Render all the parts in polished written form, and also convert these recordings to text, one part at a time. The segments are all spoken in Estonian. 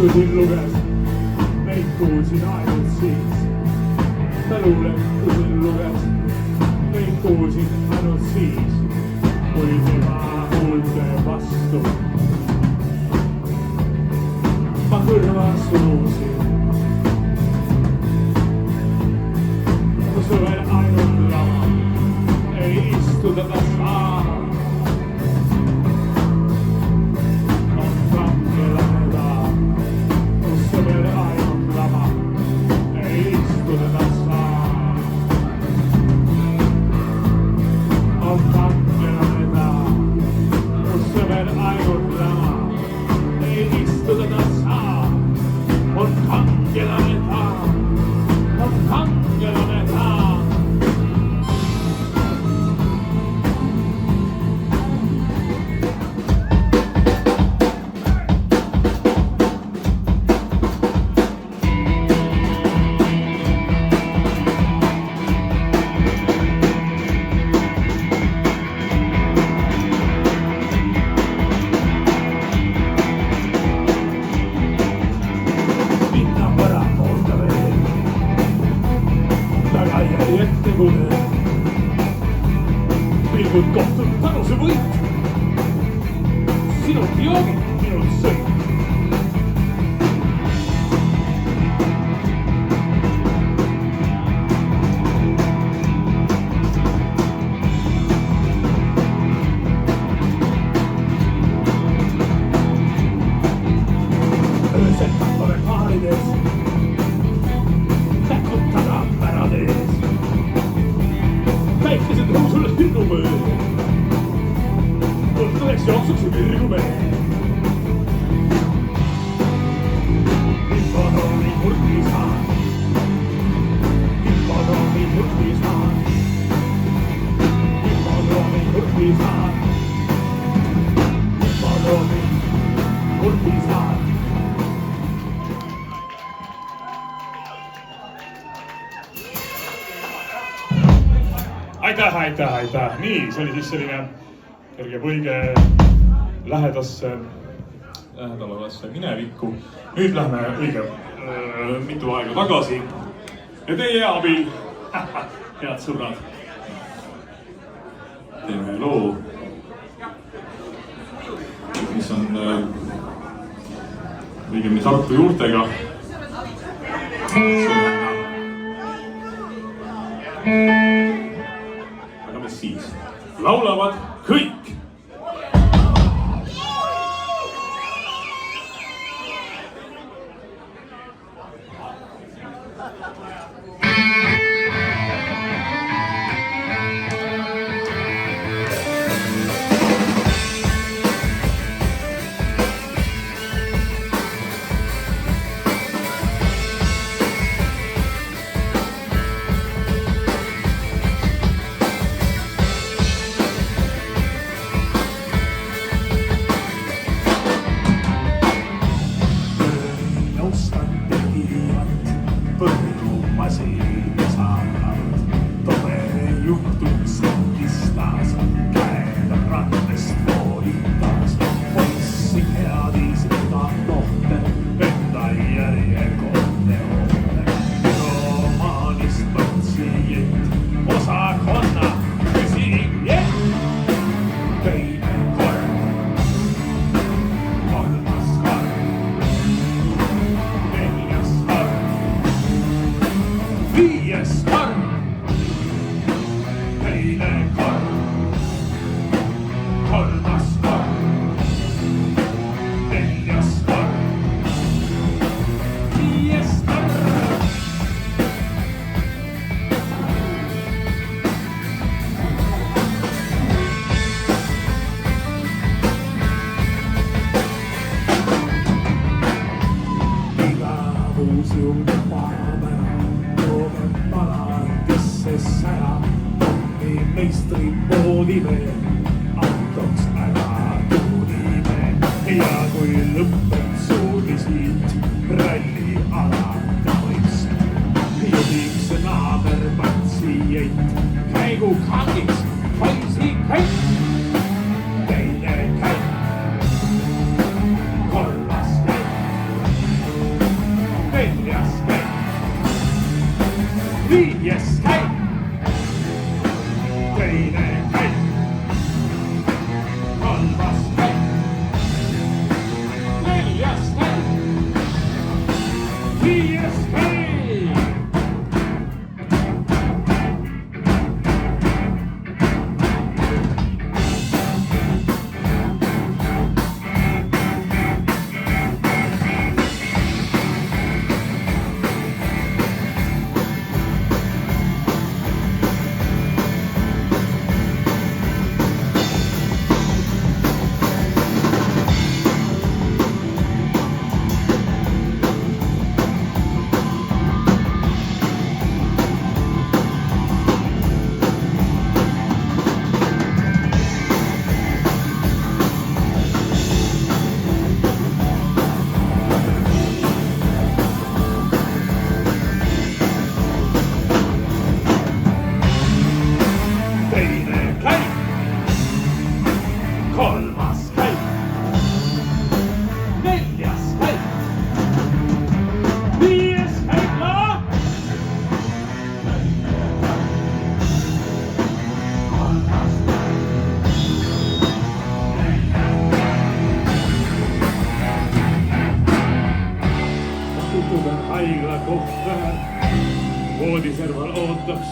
Kuulsin luges, neid kuulsin ainult siis. Luuletusin luges, neid kuulsin ainult siis, kui tema kuulde vastu ma kõrva surusin. Mu sõber ainult lava, ei istuda ta saa. Pilgud kohtud tänuse võit. Sinult joogid, minult sõit. Öösel olen paarides, näkud taga pärades. Päikesed ruusules pinnu mööda, õhtuleks jooksuks virgu mehed. Hipodroomi kurtisaan, hipodroomi kurtisaan, hipodroomi kurtisaan, hipodroomi kurtisaan. Aitäh. Nii, see oli siis selline kerge põige lähedasse minevikku. Nüüd lähme õige mitu aega tagasi. Ja teie abil, head sõbrad, teeme loo, mis on õigemini Tartu juurtega. Siis laulavad kõik. Meistri autoks ära tuulime ja kui lõpeb suulisid ralli alata võiks. Juhiks naaber patsient, käigu kangiks, poisi käik. Teine käik, kolmas käik,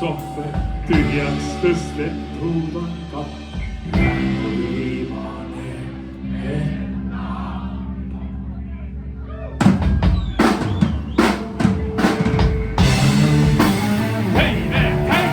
sohve tühjaks tõstetud on kapp. Viimane ennab. Hei, hei, hei!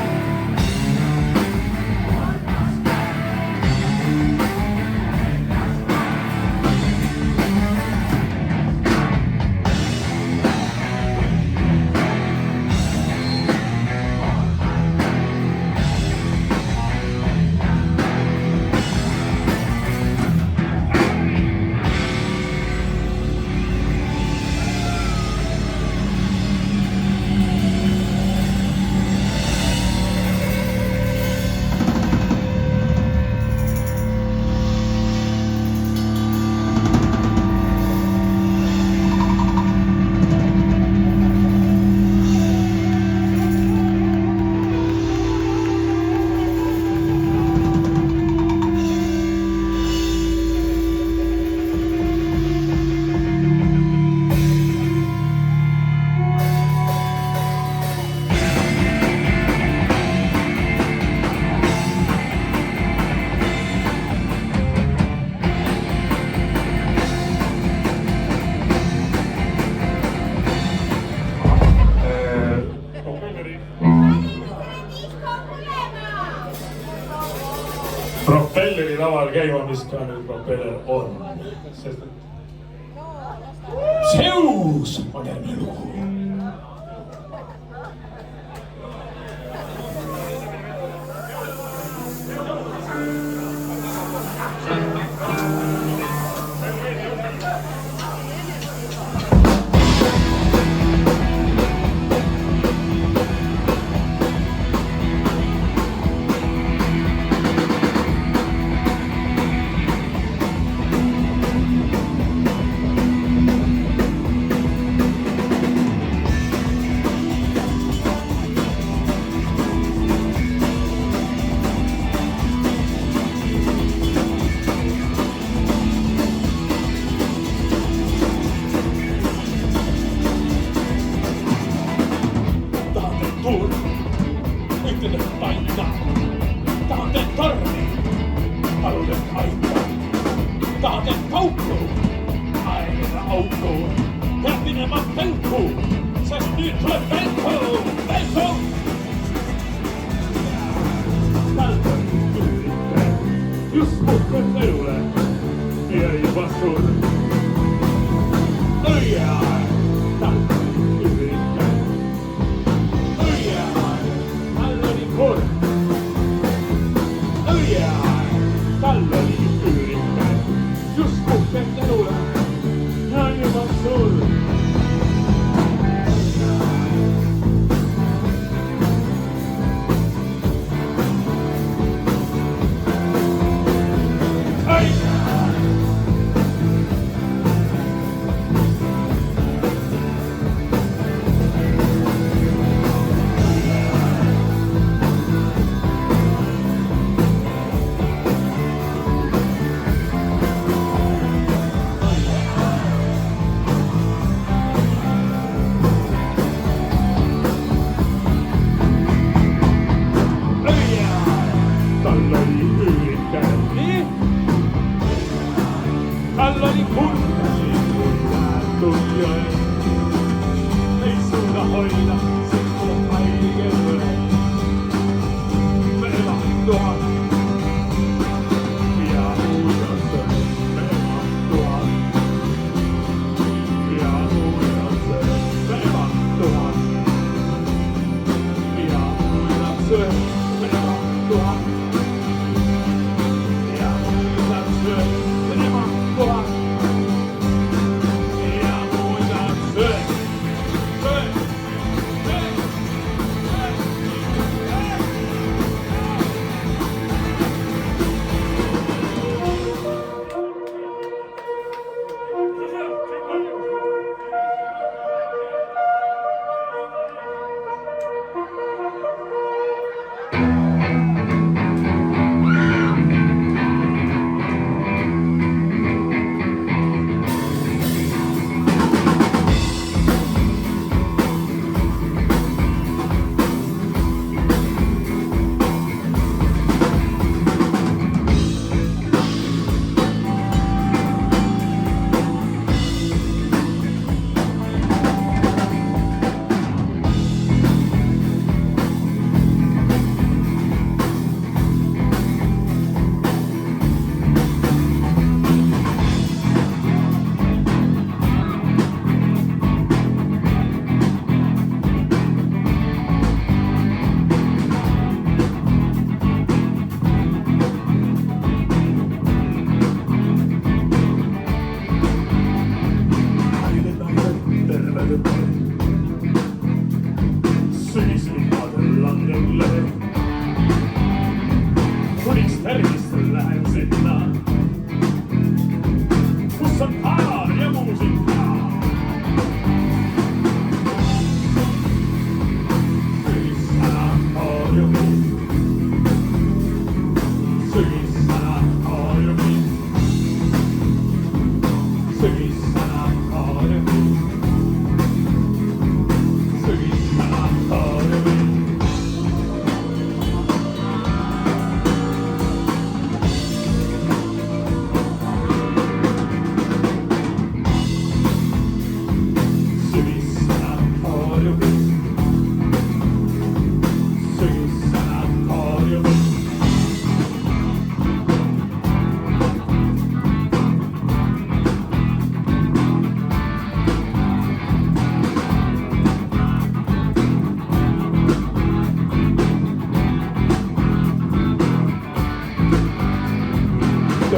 Propelleri laval käima, mis ka nüüd propeller on. Sest Zeus on järgmine lugu. Just mot elule jäi vastur. Õijaar, tahtsin üritan. Õijaar, tal oli kord. Õijaar, tal oli üritan. Just mot elule jäi vastur.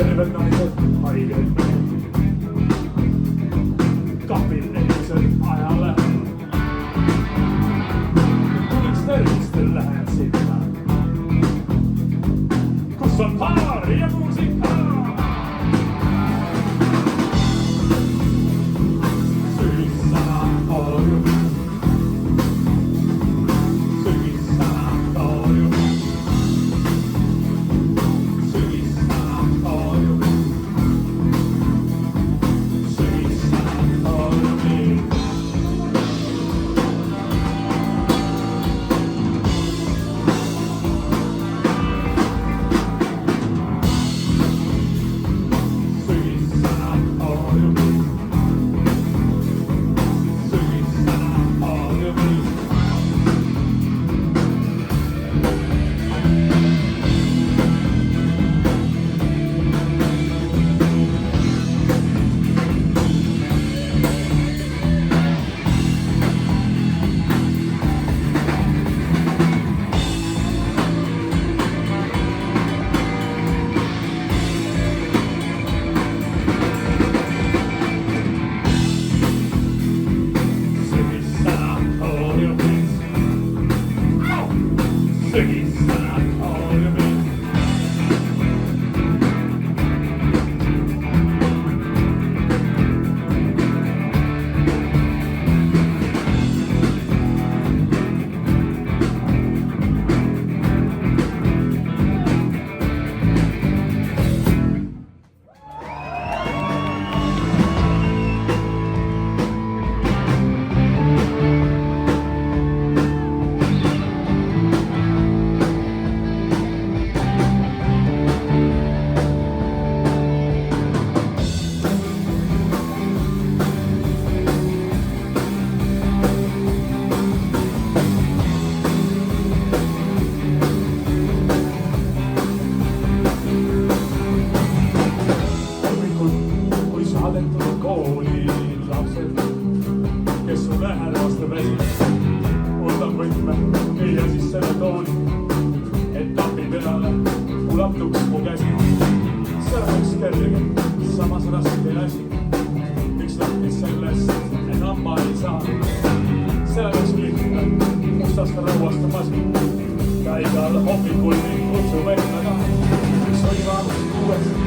terved naised, haiged mehed. Kapil esimesel ajalehed. Kuniks tervistel lähen sinna, kus on paar ja muusika. Samas raske asi, üks lahtis sellest enam ma ei saa. See oleks lihtne, mustast rauast masin. Ja igal hommikul mind kutsub enda ka, üks võimalus uuesti.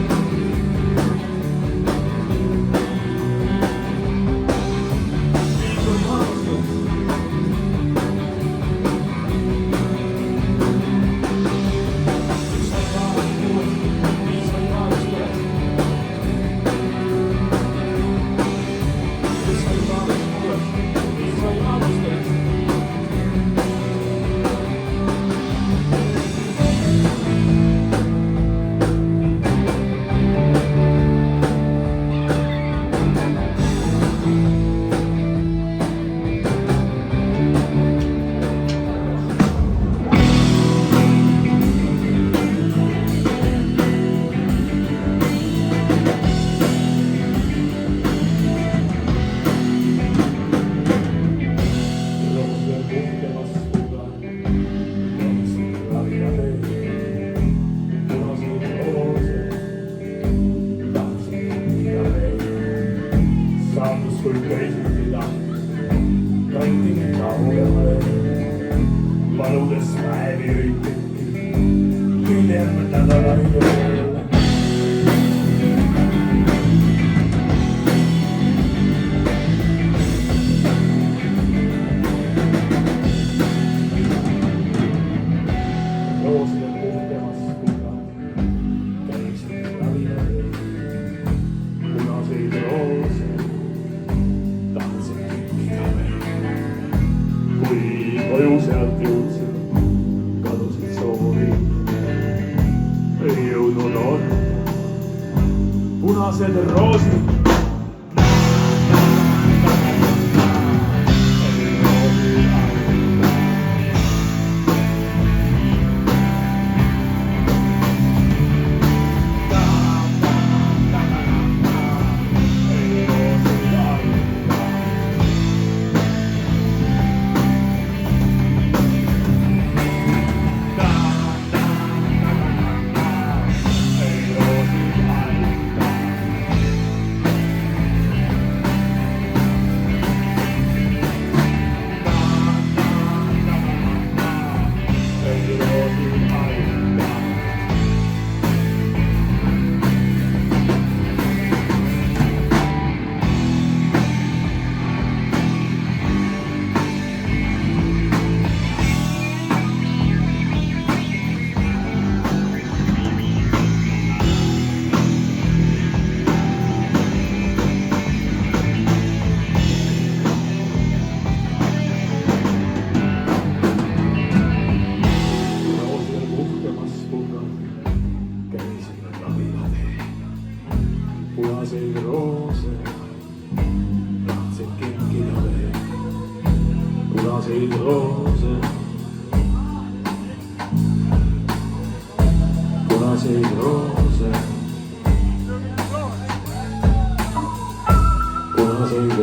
Paludes päevi üritati, hiljem nädala joole. Rooside puhkemas kuga, käiksid ravineid, punaseid roose, tahtsin kikkida veel. Kui koju sealt jõudsin, kadusid soovid, ei jõudnud olla punased roosid.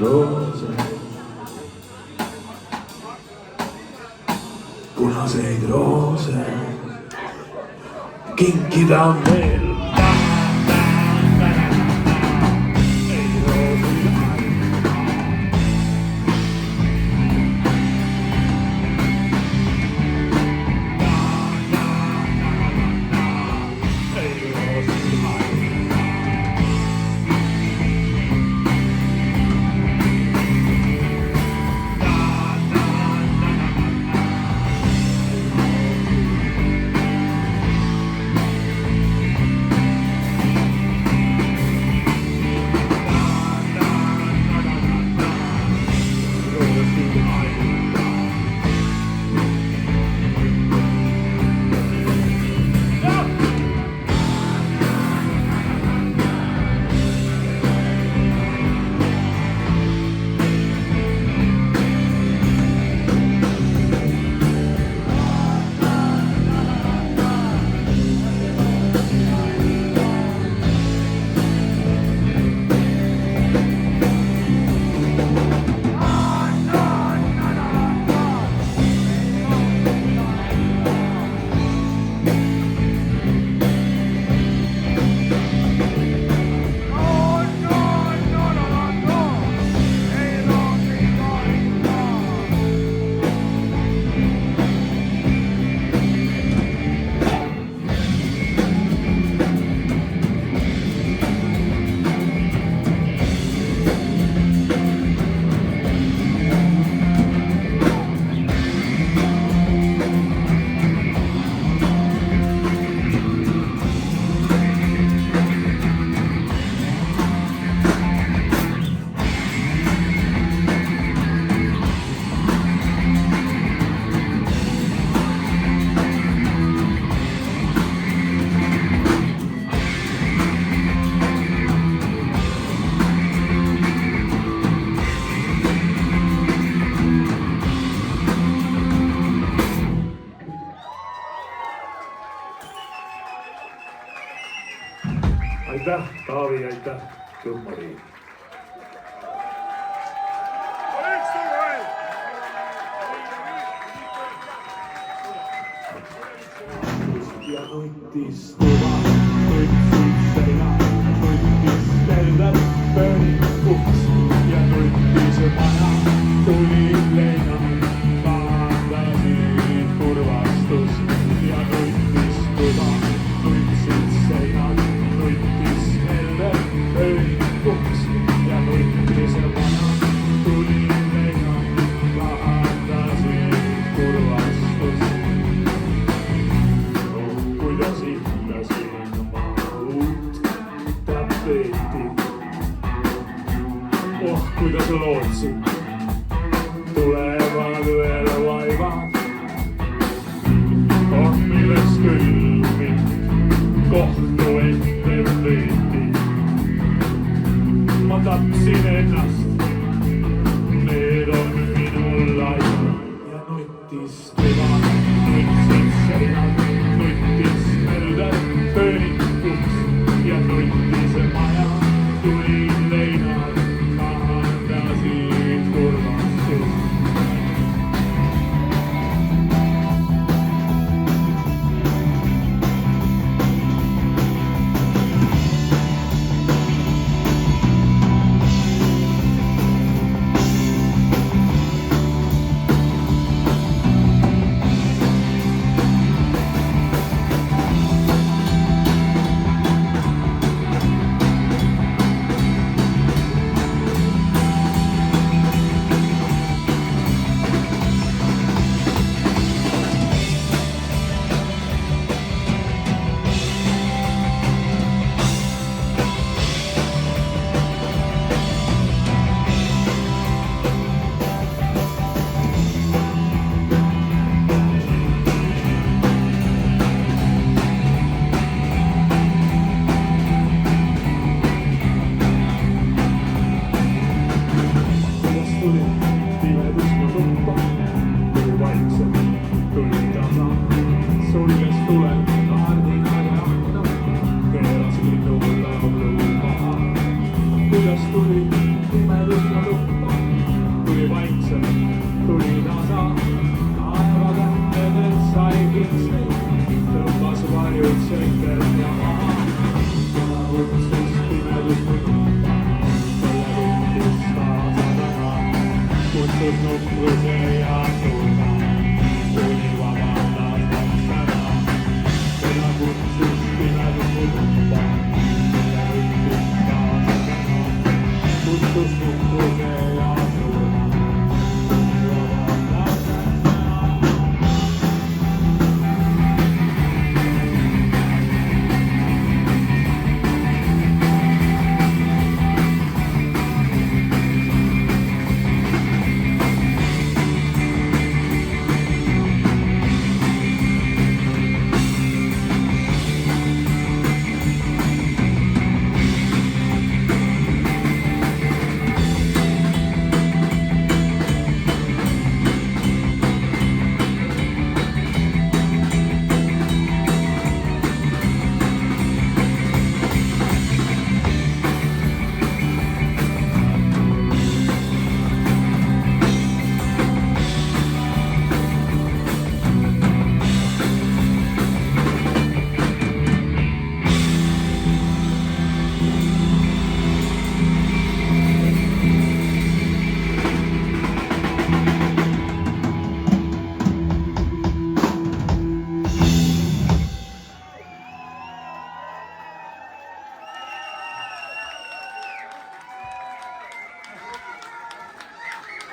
roose. Punaseid roose kinkida on veel. Aitäh, Taavi, aitäh, Tõmmari. Ja nuttis tuva, nuttis seina, nuttis terve pöönikuks ja nuttis maja, tuli leina, kahandasid kurvastus ja nuttis tuva, nuttis seina. Öönikuks ja nuttis maja, tuli leina, kahandasid kurvastus. Kuidas hindasin ma uut tapeeti. Kuidas lootsin, tulevad veel vaivad. Milles küll mind kohtu ette võeti. Ma tapsin ennast, need on minul laiad ja nuttis tuvad, nuttis seinad, nuttis mölder pöönikuks ja nuttis maja, tuli leinad, kahandasid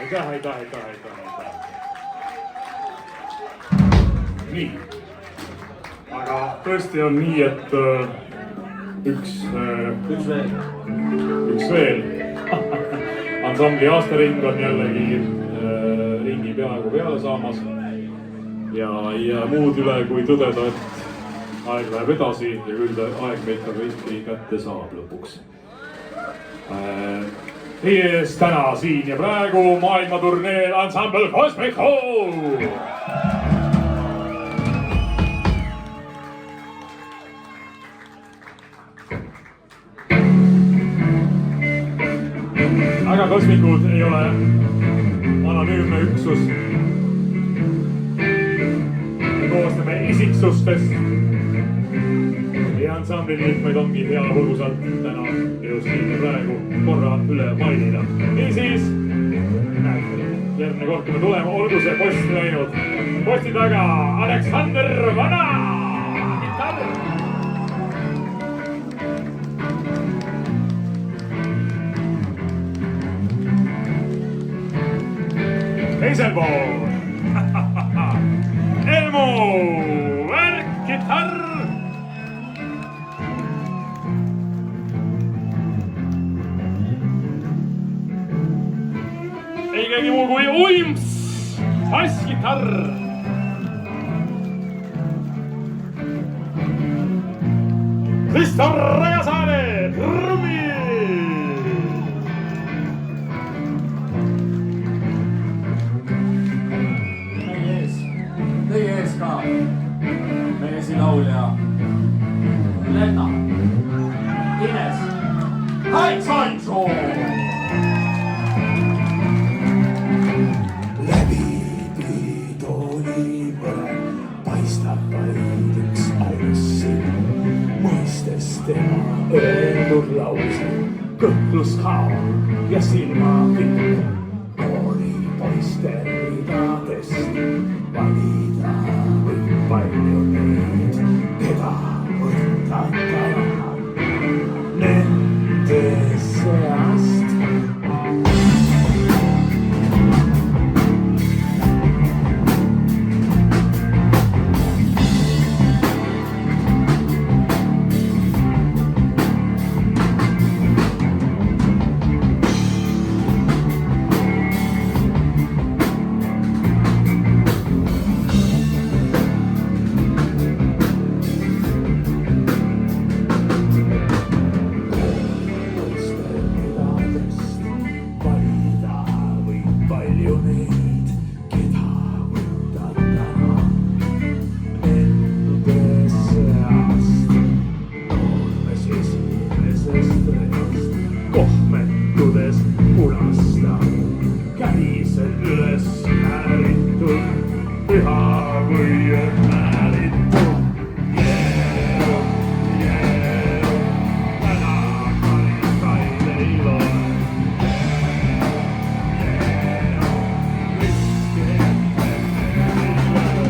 Aitäh. Nii. Aga tõesti on nii, et üks veel. Ansambli aastaring on jällegi ringi peaaegu peale saamas. Ja ei jää muud üle kui tõdeda, et aeg läheb edasi ja küll ta aeg meid ka Eesti kätte saab lõpuks. Teie ees täna siin ja praegu maailmaturneel ansambel Cosmico! Aga Cosmicud ei ole anonüümne üksus. Me koostame isiksustest. Ja ansambli liikmeid ongi hea hulgusalt täna just siin ja praegu korra üle mainida. Niisiis, järgmine kord, kui me tuleme, olgu see posti läinud. Posti taga Aleksander Vana! Gitarr! Teisel pool Elmo Värk, gitarr. Ei keegi muu kui Uims, bassgitarr. Kristo Rajasaare, trummi. Teie ees ka meie esilaulja Lenna, Ines, Haitsanso. Läbi piidoli põle paistab vaid üks ainus silm, mõistes tema öeldud lause, kõhkluskaal ja silmapilk. Koolipoiste ridadest valida võib palju neid, keda võtta tahab nende seast. Kohmentudes punasta, kärisel üles ääritud, püha või ääritud. Täna karistaid ei loe. Riski ette meile.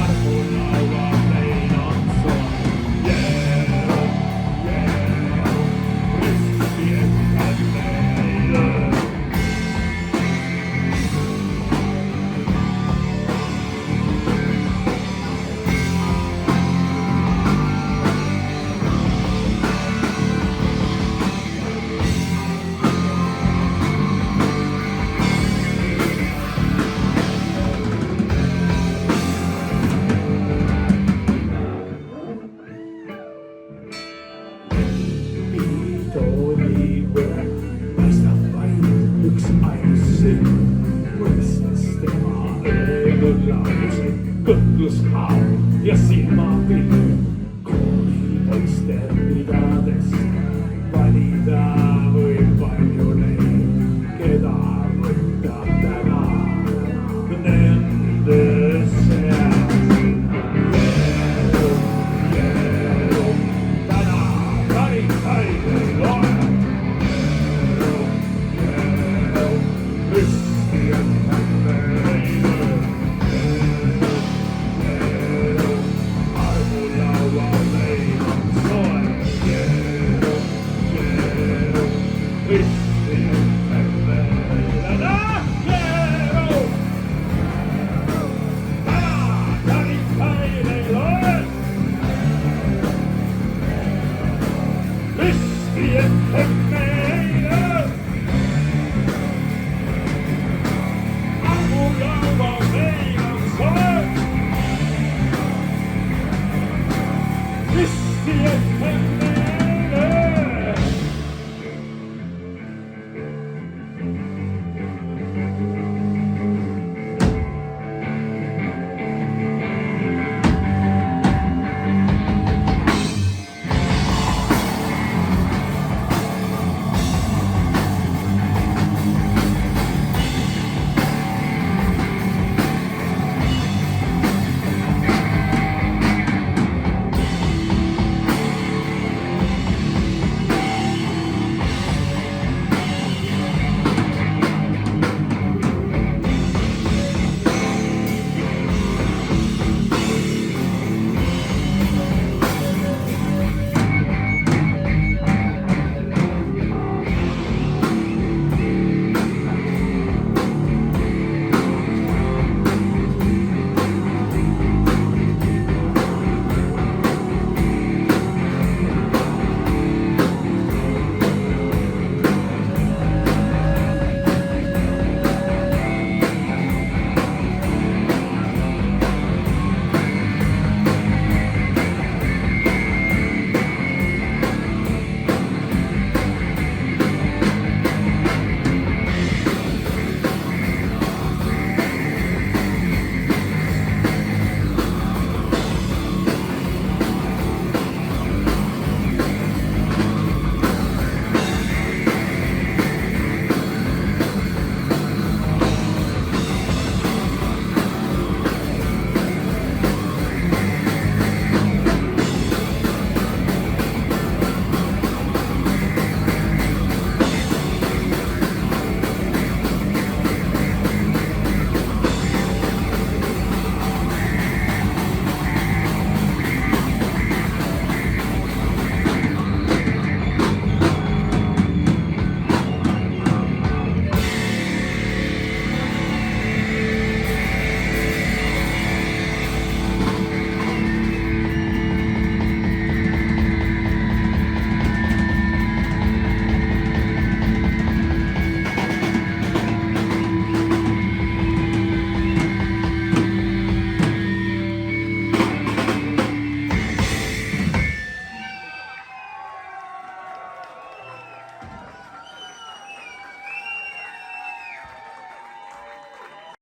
Armul laulab meil antsu. Piidoli põle paistab vaid üks ainus silm, mõistes tema öeldud lause, kõhkluskaal ja silmapilk. Koolipoiste ridadest